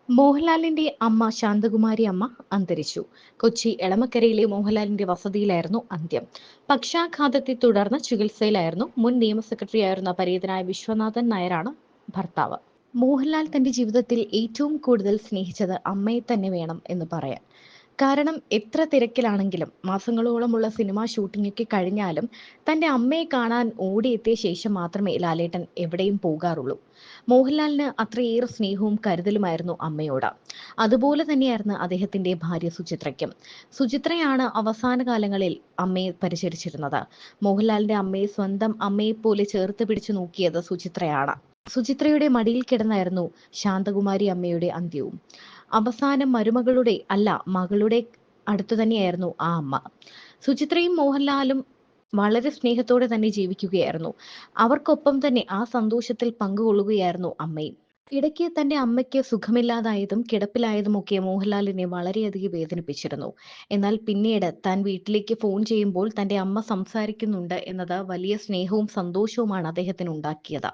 മോഹൻലാലിന്റെ അമ്മ ശാന്തകുമാരി അമ്മ അന്തരിച്ചു. കൊച്ചി എളമക്കരയിലെ മോഹൻലാലിന്റെ വസതിയിലായിരുന്നു അന്ത്യം. പക്ഷാഘാതത്തെ തുടർന്ന് ചികിത്സയിലായിരുന്നു. മുൻ നിയമ സെക്രട്ടറിയായിരുന്ന പരേതനായ വിശ്വനാഥൻ നായരാണ് ഭർത്താവ്. മോഹൻലാൽ തന്റെ ജീവിതത്തിൽ ഏറ്റവും കൂടുതൽ സ്നേഹിച്ചത് അമ്മയെ തന്നെ വേണം എന്ന് പറയാൻ. കാരണം എത്ര തിരക്കിലാണെങ്കിലും മാസങ്ങളോളമുള്ള സിനിമാ ഷൂട്ടിംഗൊക്കെ കഴിഞ്ഞാലും തന്റെ അമ്മയെ കാണാൻ ഓടിയെത്തിയ ശേഷം മാത്രമേ ലാലേട്ടൻ എവിടെയും പോകാറുള്ളൂ. മോഹൻലാലിന് അത്രയേറെ സ്നേഹവും കരുതലുമായിരുന്നു അമ്മയോട്. അതുപോലെ തന്നെയായിരുന്നു അദ്ദേഹത്തിന്റെ ഭാര്യ സുചിത്രയ്ക്കും. സുചിത്രയാണ് അവസാന കാലങ്ങളിൽ അമ്മയെ പരിചരിച്ചിരുന്നത്. മോഹൻലാലിന്റെ അമ്മയെ സ്വന്തം അമ്മയെപ്പോലെ ചേർത്ത് പിടിച്ചു നോക്കിയത് സുചിത്രയാണ്. സുചിത്രയുടെ മടിയിൽ കിടന്നായിരുന്നു ശാന്തകുമാരി അമ്മയുടെ അന്ത്യവും. അവസാനം മരുമകളുടെ അല്ല, മകളുടെ അടുത്തു തന്നെയായിരുന്നു ആ അമ്മ. സുചിത്രയും മോഹൻലാലും വളരെ സ്നേഹത്തോടെ തന്നെ ജീവിക്കുകയായിരുന്നു. അവർക്കൊപ്പം തന്നെ ആ സന്തോഷത്തിൽ പങ്കുകൊള്ളുകയായിരുന്നു അമ്മയും. ഇടയ്ക്ക് തന്റെ അമ്മയ്ക്ക് സുഖമില്ലാതായതും കിടപ്പിലായതുമൊക്കെ മോഹൻലാലിനെ വളരെയധികം വേദനിപ്പിച്ചിരുന്നു. എന്നാൽ പിന്നീട് താൻ വീട്ടിലേക്ക് ഫോൺ ചെയ്യുമ്പോൾ തന്റെ അമ്മ സംസാരിക്കുന്നുണ്ട് എന്നത് വലിയ സ്നേഹവും സന്തോഷവുമാണ് അദ്ദേഹത്തിന് ഉണ്ടാക്കിയത്.